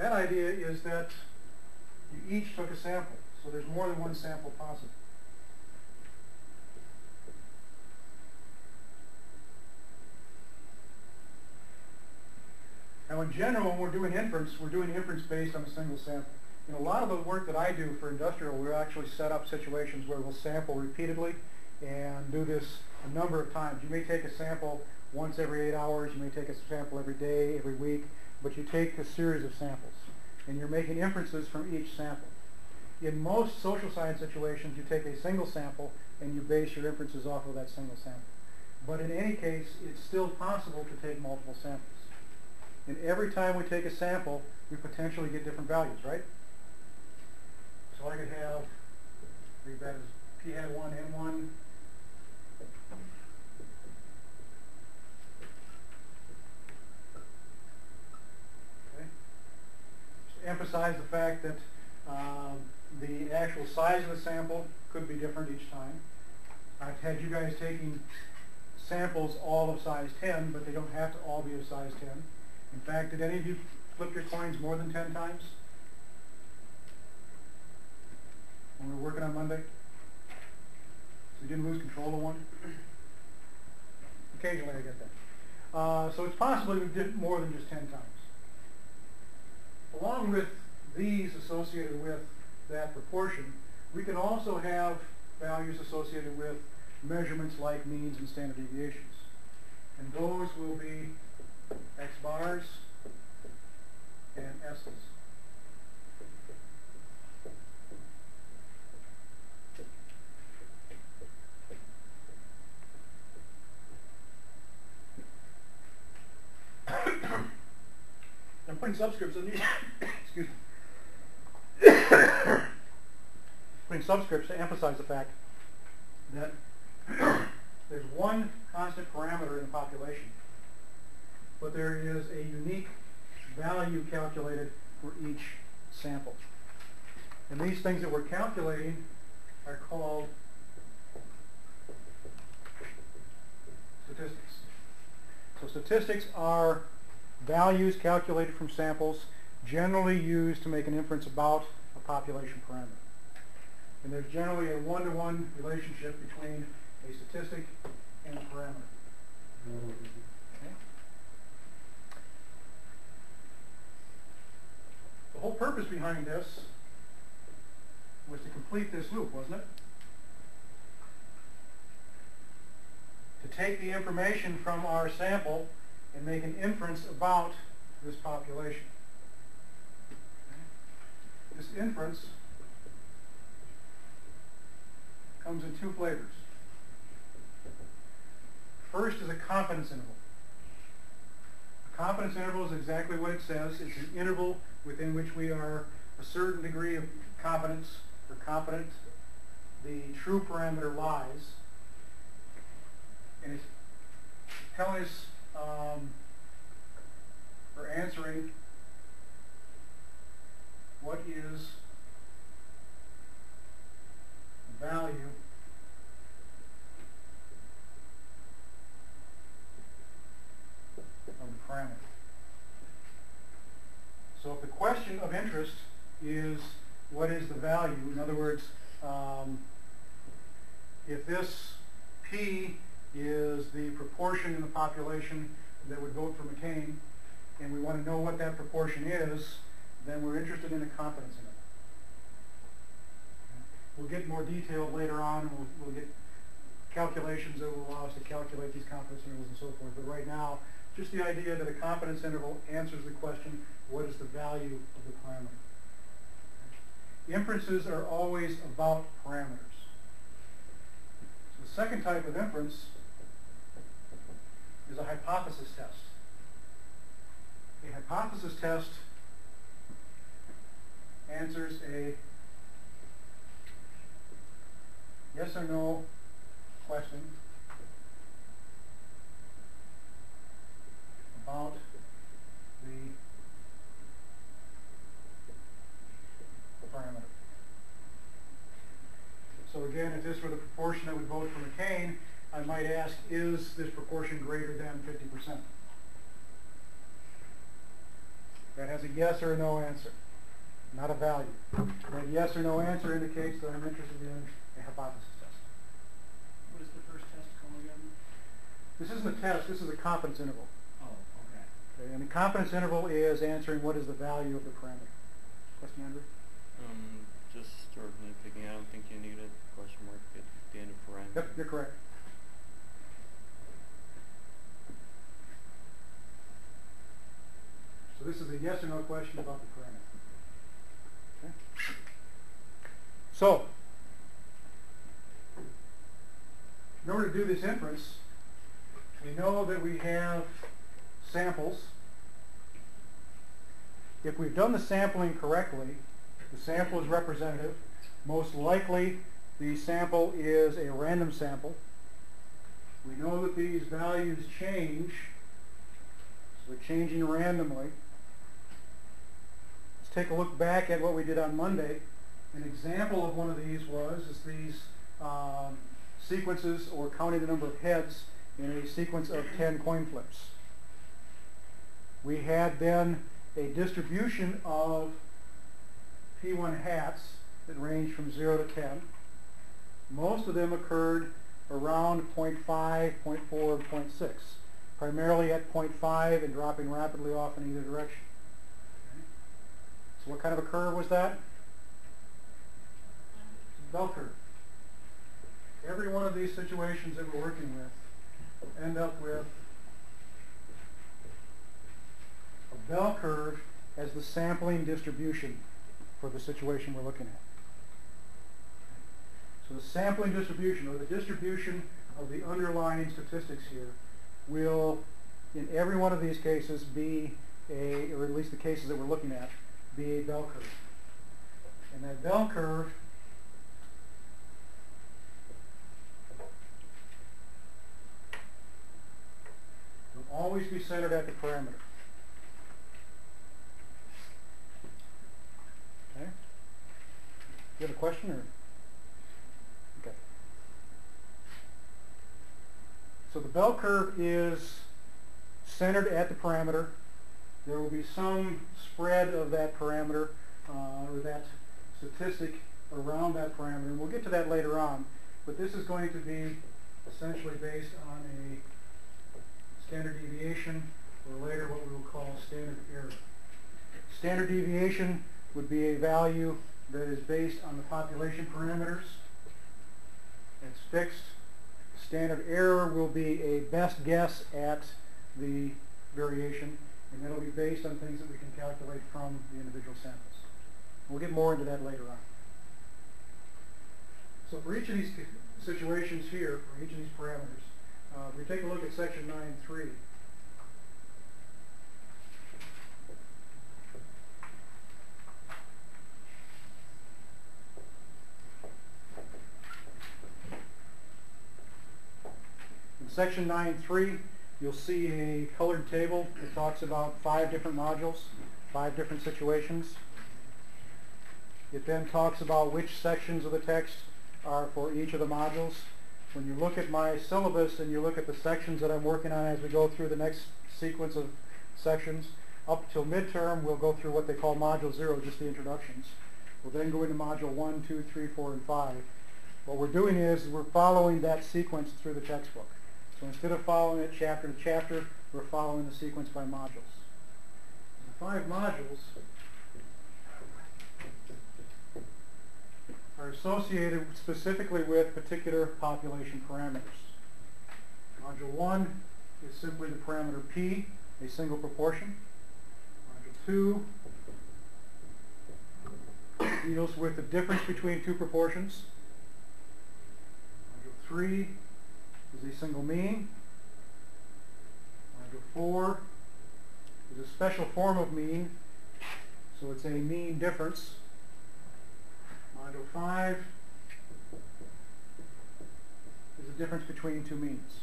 That idea is that you each took a sample, so there's more than one sample possible. Now in general, when we're doing inference based on a single sample. In a lot of the work that I do for industrial, we actually set up situations where we'll sample repeatedly and do this a number of times. You may take a sample once every 8 hours, you may take a sample every day, every week, but you take a series of samples and you're making inferences from each sample. In most social science situations, you take a single sample and you base your inferences off of that single sample. But in any case, it's still possible to take multiple samples. And every time we take a sample, we potentially get different values, right? So I could have, read that as P hat 1, N1. Okay. Just emphasize the fact that the actual size of the sample could be different each time. I've had you guys taking samples all of size 10, but they don't have to all be of size 10. In fact, did any of you flip your coins more than 10 times when we were working on Monday? So you didn't lose control of one? Occasionally I get that. So it's possible you did more than just 10 times. Along with these associated with that proportion, we can also have values associated with measurements like means and standard deviations. And those will be X bars and S's. I'm putting subscripts in these. Excuse me. Putting subscripts to emphasize the fact that there's one constant parameter in the population, but there is a unique value calculated for each sample. And these things that we're calculating are called statistics. So statistics are values calculated from samples, generally used to make an inference about a population parameter. And there's generally a one-to-one relationship between a statistic and a parameter. Okay? The whole purpose behind this was to complete this loop, wasn't it? To take the information from our sample and make an inference about this population. Okay? This inference comes in two flavors. First is a confidence interval. A confidence interval is exactly what it says. It's an interval within which we are a certain degree of confidence or confident the true parameter lies. And it's telling us or answering what is the value of the parameter. So if the question of interest is what is the value, in other words, if this P is the proportion in the population that would vote for McCain, and we want to know what that proportion is, then we're interested in a confidence interval. We'll get more detailed later on, and we'll get calculations that will allow us to calculate these confidence intervals and so forth. But right now, just the idea that a confidence interval answers the question, what is the value of the parameter? Inferences are always about parameters. So the second type of inference is a hypothesis test. A hypothesis test answers a yes or no question about the parameter. So again, if this were the proportion that would vote for McCain, I might ask, is this proportion greater than 50%? That has a yes or a no answer, not a value. That yes or no answer indicates that I'm interested in a hypothesis test. What is the first test called again? This isn't a test, this is a confidence interval. Oh, okay. Okay, and the confidence interval is answering what is the value of the parameter. Question, Andrew? Just sort of nitpicking. I don't think you need a question mark at the end of parameter. Yep, you're correct. So this is a yes or no question about the parameter. Okay. So, in order to do this inference, we know that we have samples. If we've done the sampling correctly, the sample is representative. Most likely, the sample is a random sample. We know that these values change, so they're changing randomly. Let's take a look back at what we did on Monday. An example of one of these is these sequences, or counting the number of heads in a sequence of 10 coin flips. We had then a distribution of P1 hats that ranged from 0 to 10. Most of them occurred around 0.5, 0.4, and 0.6, primarily at 0.5 and dropping rapidly off in either direction. Okay. So what kind of a curve was that? Bell curve. Every one of these situations that we're working with will end up with a bell curve as the sampling distribution for the situation we're looking at. So the sampling distribution, or the distribution of the underlying statistics here, will, in every one of these cases, be a, or at least the cases that we're looking at, be a bell curve. And that bell curve will always be centered at the parameter. Okay? You have a question, or? Okay. So the bell curve is centered at the parameter. There will be some spread of that parameter, or that statistic around that parameter. And we'll get to that later on. But this is going to be essentially based on a standard deviation, or later what we will call standard error. Standard deviation would be a value that is based on the population parameters. It's fixed. Standard error will be a best guess at the variation, and that'll be based on things that we can calculate from the individual samples. We'll get more into that later on. So for each of these situations here, for each of these parameters, if we take a look at section 9.3, in section 9.3, you'll see a colored table that talks about 5 different modules, 5 different situations. It then talks about which sections of the text are for each of the modules. When you look at my syllabus and you look at the sections that I'm working on as we go through the next sequence of sections, up till midterm we'll go through what they call Module 0, just the introductions. We'll then go into Module 1, 2, 3, 4, and 5. What we're doing is we're following that sequence through the textbook. So instead of following it chapter to chapter, we're following the sequence by modules. The 5 modules are associated specifically with particular population parameters. Module 1 is simply the parameter P, a single proportion. Module 2 deals with the difference between 2 proportions. Module 3 is a single mean. Module 4 is a special form of mean, so it's a mean difference. Module 5 is the difference between 2 means.